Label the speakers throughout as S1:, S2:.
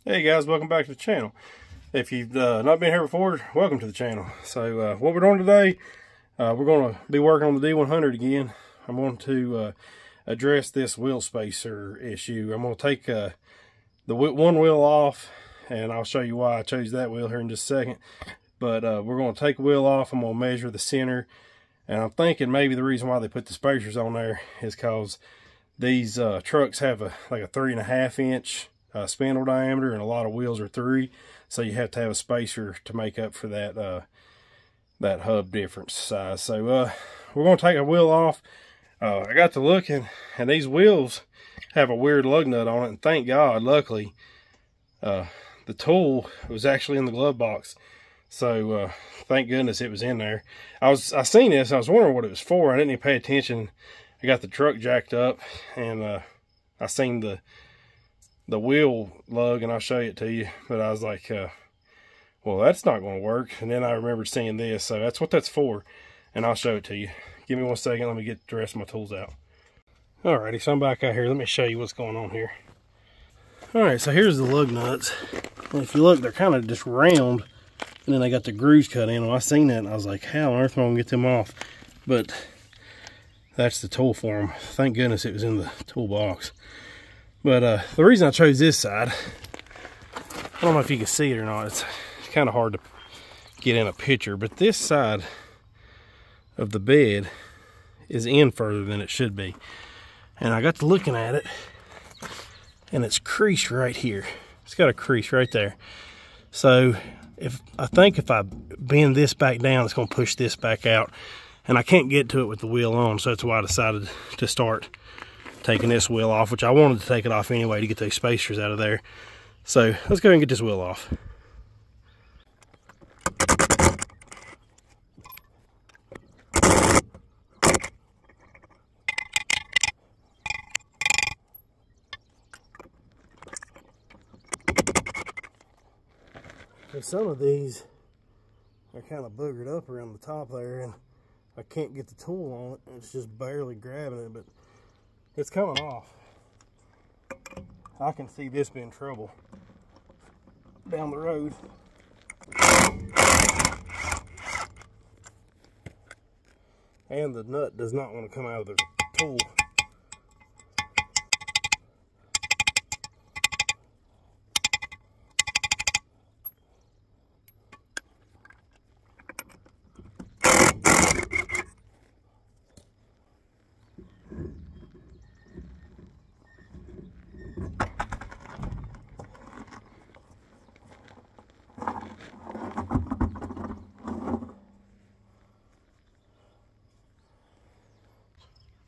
S1: Hey guys, welcome back to the channel. If you've not been here before, welcome to the channel. So what we're doing today, we're going to be working on the D100 again. I'm going to address this wheel spacer issue. I'm going to take the one wheel off, and I'll show you why I chose that wheel here in just a second. But we're going to take the wheel off. I'm going to measure the center, and I'm thinking maybe the reason why they put the spacers on there is because these trucks have like a 3.5 inch spindle diameter, and a lot of wheels are 3, so you have to have a spacer to make up for that that hub difference size. So we're going to take a wheel off. I got to looking, and these wheels have a weird lug nut on it, and thank God, luckily, the tool was actually in the glove box. So thank goodness it was in there. I seen this, I was wondering what it was for. I didn't even pay attention. I got the truck jacked up, and I seen the wheel lug, and I'll show it to you. But I was like, well, that's not going to work. And then I remembered seeing this, so that's what that's for, and I'll show it to you. Give me 1 second, let me get the rest of my tools out. Alrighty, so I'm back out here. Let me show you what's going on here. Alright, so here's the lug nuts. And if you look, they're kind of just round, and then they got the grooves cut in. When I seen that, and I was like, how on earth am I going to get them off? But that's the tool for them. Thank goodness it was in the toolbox. But the reason I chose this side, I don't know if you can see it or not. It's kind of hard to get in a picture, but this side of the bed is in further than it should be. And I got to looking at it, and it's creased right here. It's got a crease right there. So I think if I bend this back down, it's going to push this back out. And I can't get to it with the wheel on, so that's why I decided to start taking this wheel off, which I wanted to take it off anyway to get those spacers out of there. So let's go ahead and get this wheel off. And some of these are kind of boogered up around the top there, and I can't get the tool on it. It's just barely grabbing it, but it's coming off. I can see this being trouble down the road. And the nut does not want to come out of the tool.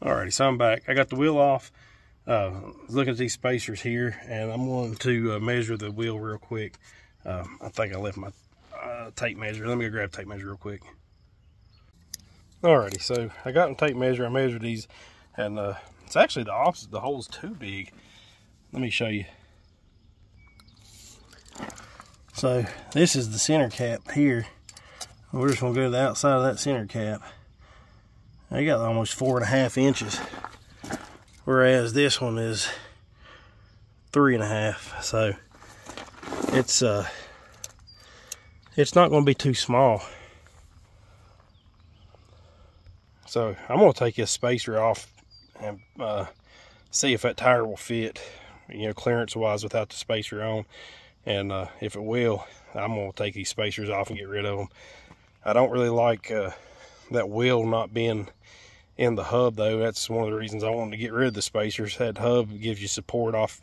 S1: Alrighty, so I'm back. I got the wheel off. Looking at these spacers here, and I'm going to measure the wheel real quick. I think I left my tape measure. Let me go grab tape measure real quick. Alrighty, so I got a tape measure. I measured these, and it's actually the opposite. The hole's too big. Let me show you. So this is the center cap here. We're just going to go to the outside of that center cap. I got almost 4.5 inches, whereas this one is 3.5. So it's not going to be too small. So I'm going to take this spacer off and see if that tire will fit, clearance wise without the spacer on. And if it will, I'm going to take these spacers off and get rid of them. I don't really like that wheel not being in the hub, though. That's one of the reasons I wanted to get rid of the spacers. That hub gives you support off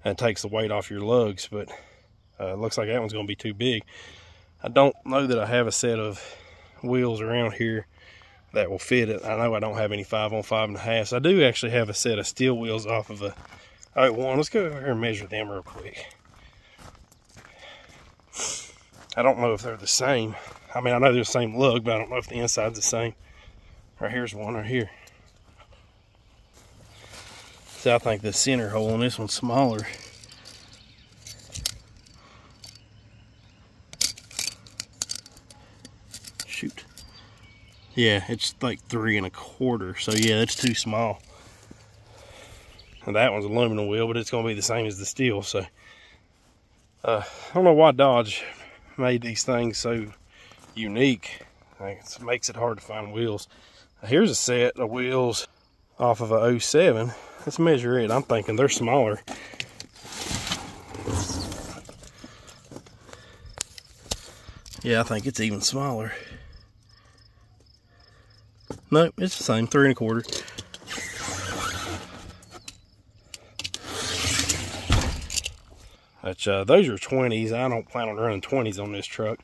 S1: and takes the weight off your lugs, but it looks like that one's going to be too big. I don't know that I have a set of wheels around here that will fit it. I know I don't have any 5-on-5.5s. I do actually have a set of steel wheels off of a 01. Let's go over here and measure them real quick. I don't know if they're the same. I mean, I know they're the same lug, but I don't know if the inside's the same. Right here's one right here. See, I think the center hole on this one's smaller. Shoot. Yeah, it's like 3 1/4. So yeah, that's too small. And that one's aluminum wheel, but it's going to be the same as the steel. So I don't know why Dodge made these things so unique. It makes it hard to find wheels. Here's a set of wheels off of a 07. Let's measure it. I'm thinking they're smaller. Yeah, I think it's even smaller. Nope, it's the same, 3 1/4. Which, those are 20s. I don't plan on running 20s on this truck.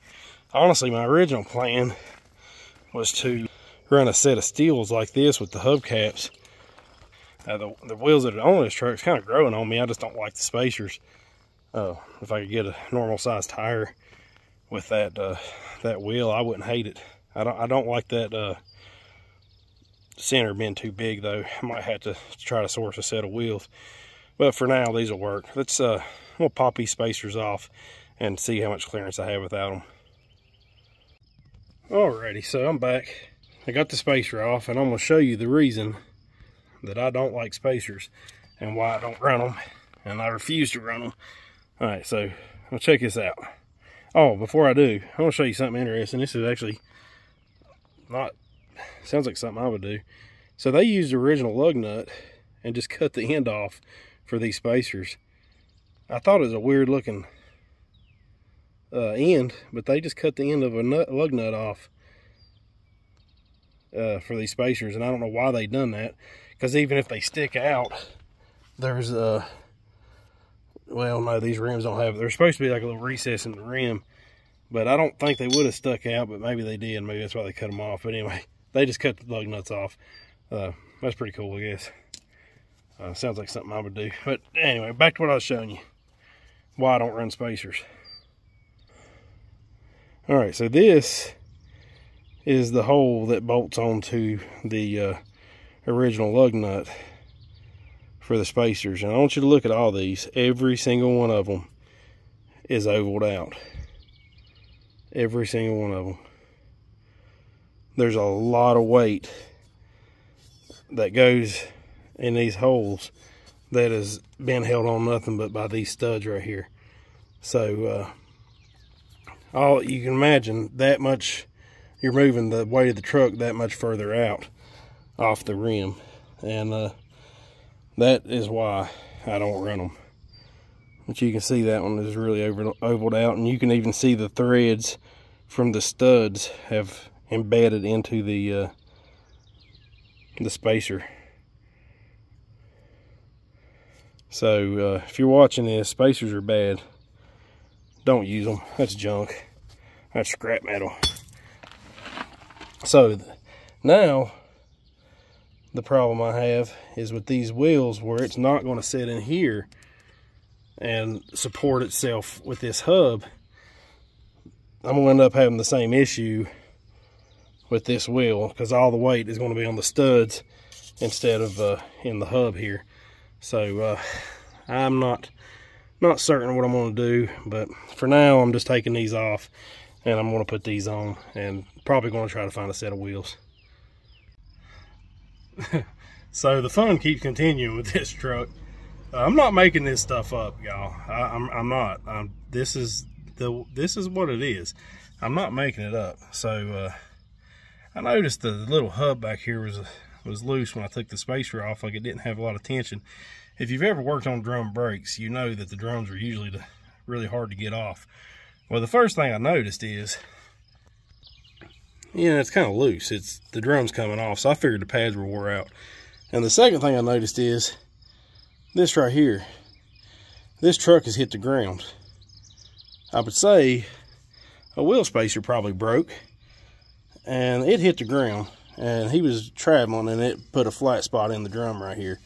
S1: Honestly, my original plan was to run a set of steels like this with the hubcaps. The wheels that are on this truck is kind of growing on me. I just don't like the spacers. If I could get a normal size tire with that that wheel, I wouldn't hate it. I don't like that center being too big though. I might have to try to source a set of wheels. But for now, these will work. We'll pop these spacers off and see how much clearance I have without them. Alrighty, so I'm back. I got the spacer off, and I'm going to show you the reason that I don't like spacers and why I don't run them, and I refuse to run them. Alright, so I'll check this out. Oh, before I do, I want to show you something interesting. This is actually sounds like something I would do. So they used the original lug nut and just cut the end off for these spacers. I thought it was a weird looking end, but they just cut the end of a lug nut off for these spacers, and I don't know why they done that, because even if they stick out, there's well, no, these rims don't have, there's supposed to be like a little recess in the rim, but I don't think they would have stuck out, but maybe they did. Maybe that's why they cut them off. But anyway, they just cut the lug nuts off. That's pretty cool, I guess. Sounds like something I would do. But anyway, back to what I was showing you. Why I don't run spacers. Alright, so this is the hole that bolts onto the original lug nut for the spacers. And I want you to look at all these. Every single one of them is ovaled out. Every single one of them. There's a lot of weight that goes in these holes that has been held on nothing but by these studs right here. So all you can imagine, that much, you're moving the weight of the truck that much further out off the rim, and that is why I don't run them. But you can see that one is really ovaled out, and you can even see the threads from the studs have embedded into the spacer. So if you're watching this, spacers are bad. Don't use them. That's junk. That's scrap metal. So now the problem I have is with these wheels, where it's not going to sit in here and support itself with this hub. I'm going to end up having the same issue with this wheel, because all the weight is going to be on the studs instead of in the hub here. So I'm not certain what I'm going to do, but for now I'm just taking these off, and I'm going to put these on, and probably going to try to find a set of wheels. So the fun keeps continuing with this truck. I'm not making this stuff up, y'all. I'm not. This is what it is. I'm not making it up. So I noticed the little hub back here was loose when I took the spacer off. Like, it didn't have a lot of tension. If you've ever worked on drum brakes, you know that the drums are usually really hard to get off. Well, the first thing I noticed is, it's kind of loose. It's the drum's coming off, so I figured the pads were wore out. And the second thing I noticed is this right here. This truck has hit the ground. I would say a wheel spacer probably broke, and it hit the ground, and he was traveling, and it put a flat spot in the drum right here.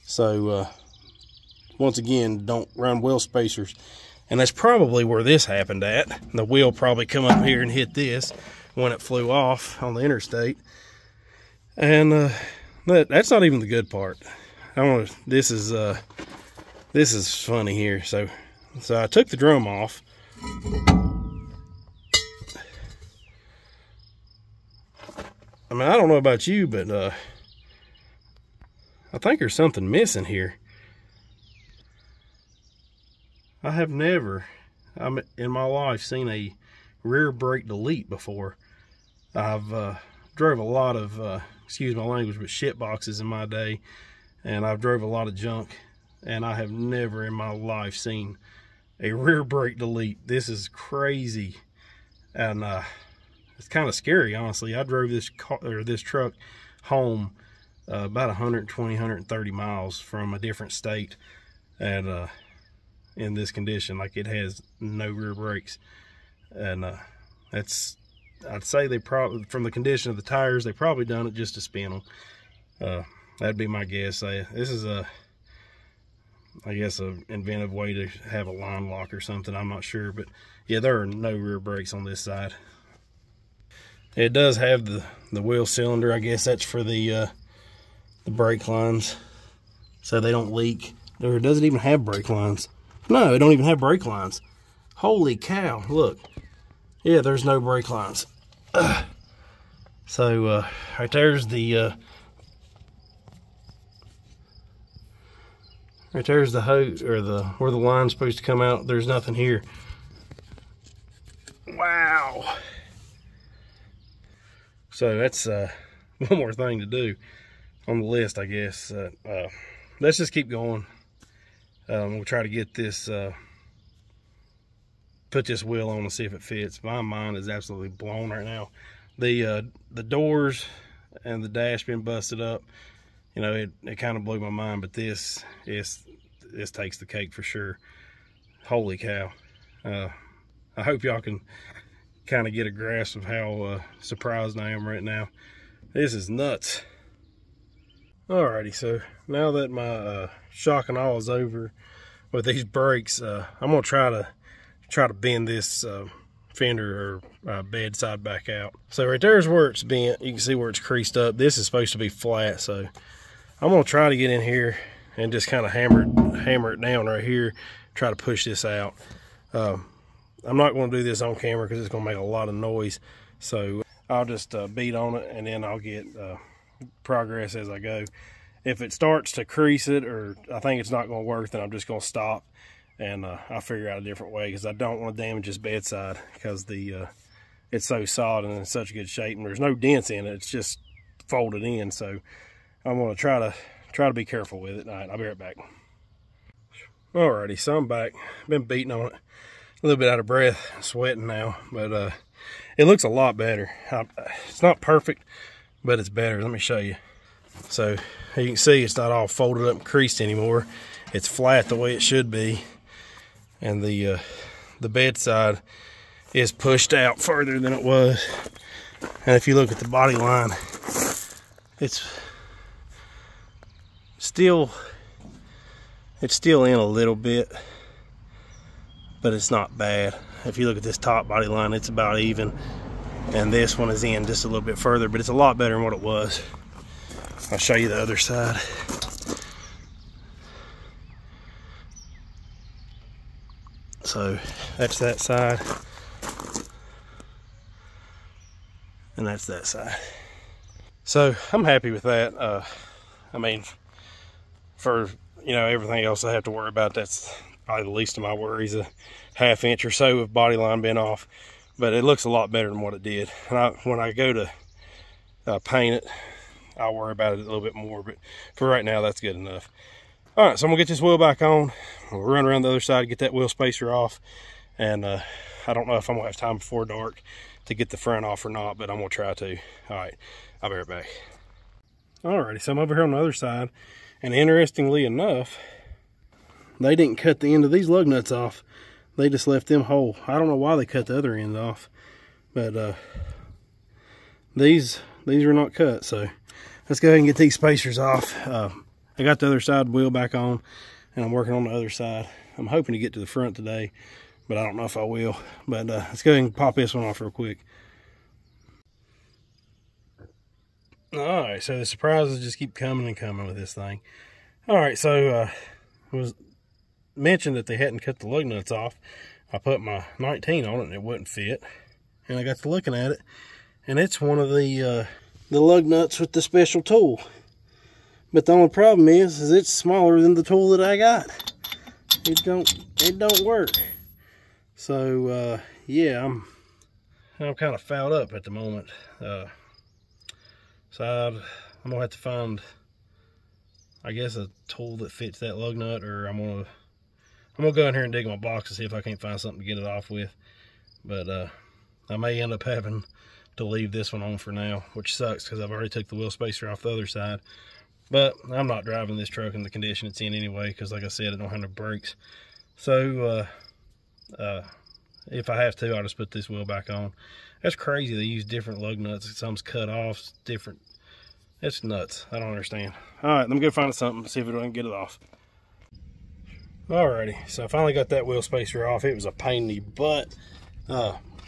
S1: So once again, don't run wheel spacers. And that's probably where this happened at. The wheel probably come up here and hit this when it flew off on the interstate. And that's not even the good part. This is funny here. So I took the drum off. I mean, I don't know about you, but I think there's something missing here. I have never in my life seen a rear brake delete before. I've drove a lot of, excuse my language, but shit boxes in my day, and I've drove a lot of junk, and I have never in my life seen a rear brake delete. This is crazy, and it's kind of scary, honestly. I drove this truck home about 120, 130 miles from a different state, and in this condition, like it has no rear brakes, and I'd say they probably, from the condition of the tires, they probably done it just to spin them. That'd be my guess. This is I guess an inventive way to have a line lock or something. I'm not sure, but yeah, there are no rear brakes on this side. It does have the wheel cylinder. I guess that's for the brake lines, so they don't leak. Or does it even have brake lines? No, it don't even have brake lines. Holy cow! Look, yeah, there's no brake lines. So right there's the hose, or where the line's supposed to come out. There's nothing here. Wow. So that's one more thing to do on the list, I guess. Let's just keep going. We'll try to get this, put this wheel on and see if it fits. My mind is absolutely blown right now. The doors and the dash been busted up. You know, it kind of blew my mind, but this takes the cake for sure. Holy cow. I hope y'all can kind of get a grasp of how surprised I am right now. This is nuts. Alrighty, so now that my shock and awe is over with these brakes, I'm gonna try to bend this fender or bedside back out. So right there's where it's bent. You can see where it's creased up. This is supposed to be flat, so I'm gonna try to get in here and just kind of hammer it down right here, try to push this out. I'm not going to do this on camera because it's going to make a lot of noise, so I'll just beat on it, and then I'll get progress as I go. If it starts to crease it, or I think it's not going to work, then I'm just going to stop, and I'll figure out a different way, because I don't want to damage this bedside, because it's so solid and in such good shape, and there's no dents in it. It's just folded in, so I'm going to try to be careful with it. All right, I'll be right back. Alrighty, so I'm back. Been beating on it, a little bit out of breath, sweating now, but it looks a lot better. It's not perfect, but it's better. Let me show you. So you can see it's not all folded up and creased anymore. It's flat the way it should be, and the bedside is pushed out further than it was. And if you look at the body line, it's still in a little bit, but it's not bad. If you look at this top body line, it's about even, and this one is in just a little bit further, but it's a lot better than what it was. I'll show you the other side. So that's that side, and that's that side. So I'm happy with that. I mean, for everything else I have to worry about, that's probably the least of my worries. A ½ inch or so of body line been off, but it looks a lot better than what it did. And when I go to paint it, I'll worry about it a little bit more, but for right now, that's good enough. All right, so I'm gonna get this wheel back on. We'll run around the other side to get that wheel spacer off, and I don't know if I'm gonna have time before dark to get the front off or not, but I'm gonna try to. All right, I'll be right back. Alrighty, so I'm over here on the other side, and interestingly enough, they didn't cut the end of these lug nuts off. They just left them whole. I don't know why they cut the other end off, but these were not cut. So let's go ahead and get these spacers off. I got the other side wheel back on, and I'm working on the other side. I'm hoping to get to the front today, but I don't know if I will. But let's go ahead and pop this one off real quick. Alright, so the surprises just keep coming and coming with this thing. Alright, so it was mentioned that they hadn't cut the lug nuts off. I put my 19 on it and it wouldn't fit. And I got to looking at it, and it's one of the lug nuts with the special tool. But the only problem is it's smaller than the tool that I got. it don't work. So yeah, I'm kind of fouled up at the moment. So I'm gonna have to find, I guess, a tool that fits that lug nut, or I'm gonna go in here and dig my box to see if I can't find something to get it off with. But I may end up having to leave this one on for now, which sucks because I've already took the wheel spacer off the other side. But I'm not driving this truck in the condition it's in anyway, because like I said, it don't have no brakes. So if I have to, I'll just put this wheel back on. That's crazy, they use different lug nuts. Some's cut off, different. It's nuts. I don't understand. All right, let me go find something, see if I can get it off. Alrighty, so I finally got that wheel spacer off. It was a pain in the butt.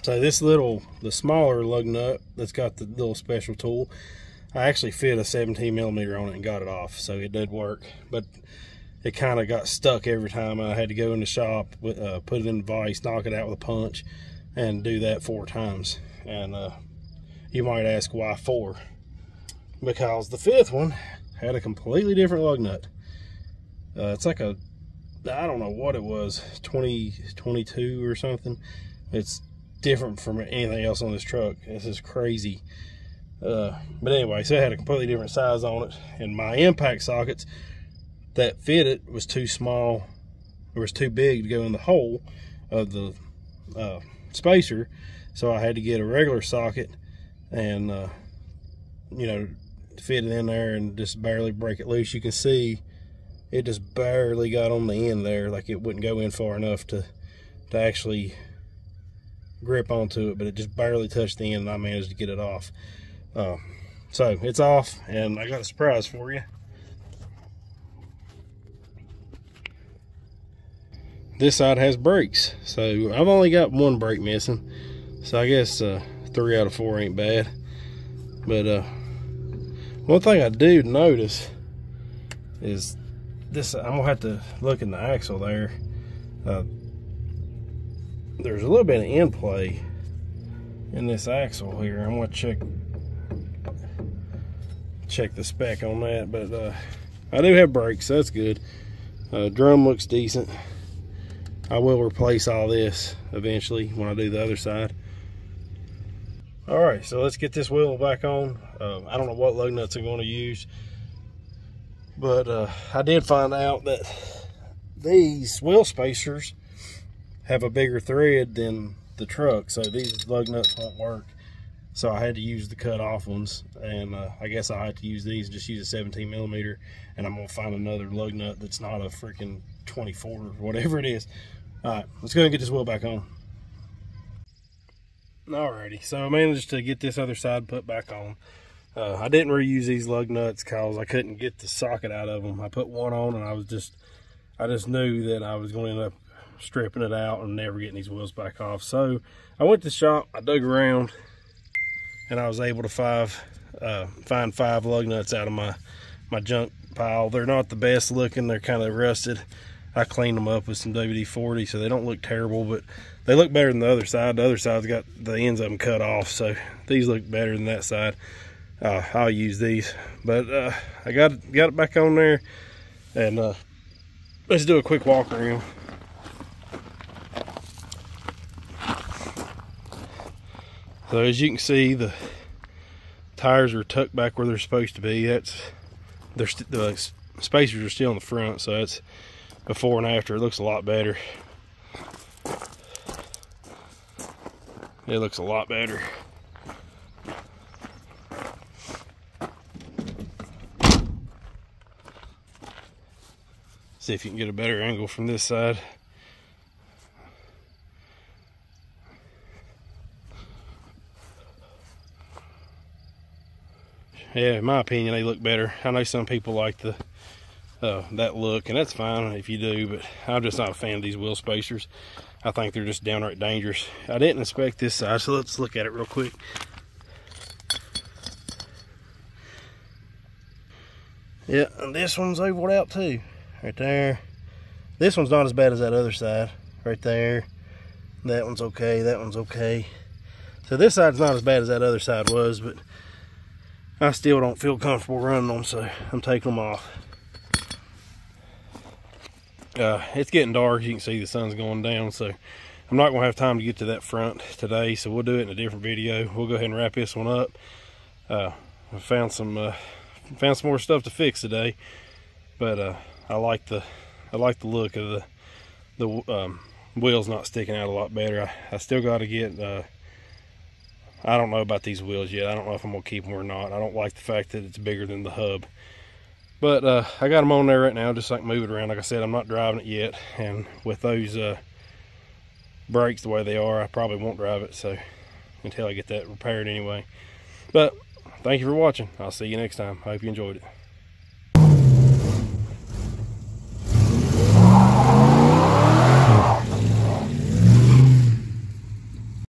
S1: So this the smaller lug nut that's got the little special tool, I actually fit a 17mm on it and got it off, so it did work. But it kind of got stuck every time. I had to go in the shop, put it in the vise, knock it out with a punch, and do that 4 times. And you might ask, why 4? Because the 5th one had a completely different lug nut. It's like a, I don't know what it was, 2022 or something. It's different from anything else on this truck. This is crazy. But anyway, so it had a completely different size on it, and my impact sockets that fit it was too small, or was too big to go in the hole of the spacer. So I had to get a regular socket and you know, fit it in there and just barely break it loose. You can see it just barely got on the end there, like it wouldn't go in far enough to actually grip onto it, but it just barely touched the end, and I managed to get it off. So it's off, and I got a surprise for you. This side has brakes, so I've only got 1 brake missing, so I guess 3 out of 4 ain't bad. But one thing I do notice is this. I'm gonna have to look in the axle there. There's a little bit of end play in this axle here. I'm gonna check the spec on that, but I do have brakes, so that's good. Drum looks decent. I will replace all this eventually when I do the other side. All right, so let's get this wheel back on. I don't know what lug nuts I'm going to use, but I did find out that these wheel spacers have a bigger thread than the truck, so these lug nuts won't work. So I had to use the cut off ones, and I guess I had to use these, just use a 17mm, and I'm gonna find another lug nut that's not a freaking 24 or whatever it is. All right, let's go and get this wheel back on. Alrighty, so I managed to get this other side put back on. I didn't reuse these lug nuts because I couldn't get the socket out of them. I put one on, and I just knew that I was going to end up stripping it out and never getting these wheels back off. So I went to the shop, I dug around, and I was able to find 5 lug nuts out of my junk pile. They're not the best looking, they're kind of rusted. I cleaned them up with some WD-40, so they don't look terrible, but they look better than the other side. The other side's got the ends of them cut off, so these look better than that side. I'll use these, but I got it back on there, and let's do a quick walk around. So as you can see, the tires are tucked back where they're supposed to be. The spacers are still in the front, so that's before and after. It looks a lot better. It looks a lot better. See if you can get a better angle from this side. Yeah, in my opinion, they look better. I know some people like that look, and that's fine if you do, but I'm just not a fan of these wheel spacers. I think they're just downright dangerous. I didn't inspect this side, so let's look at it real quick. Yeah, and this one's ovaled out too, right there. This one's not as bad as that other side, right there. That one's okay, that one's okay. So this side's not as bad as that other side was, but I still don't feel comfortable running them, so I'm taking them off. It's getting dark. You can see the sun's going down, so I'm not going to have time to get to that front today, so we'll do it in a different video. We'll go ahead and wrap this one up. I found some more stuff to fix today, but I like the look of the wheels not sticking out a lot better. I still got to get I don't know about these wheels yet. I don't know if I'm gonna keep them or not. I don't like the fact that it's bigger than the hub, but I got them on there right now just so I can move it around. Like I said, I'm not driving it yet, and with those brakes the way they are, I probably won't drive it, so until I get that repaired anyway. But thank you for watching. I'll see you next time. I hope you enjoyed it.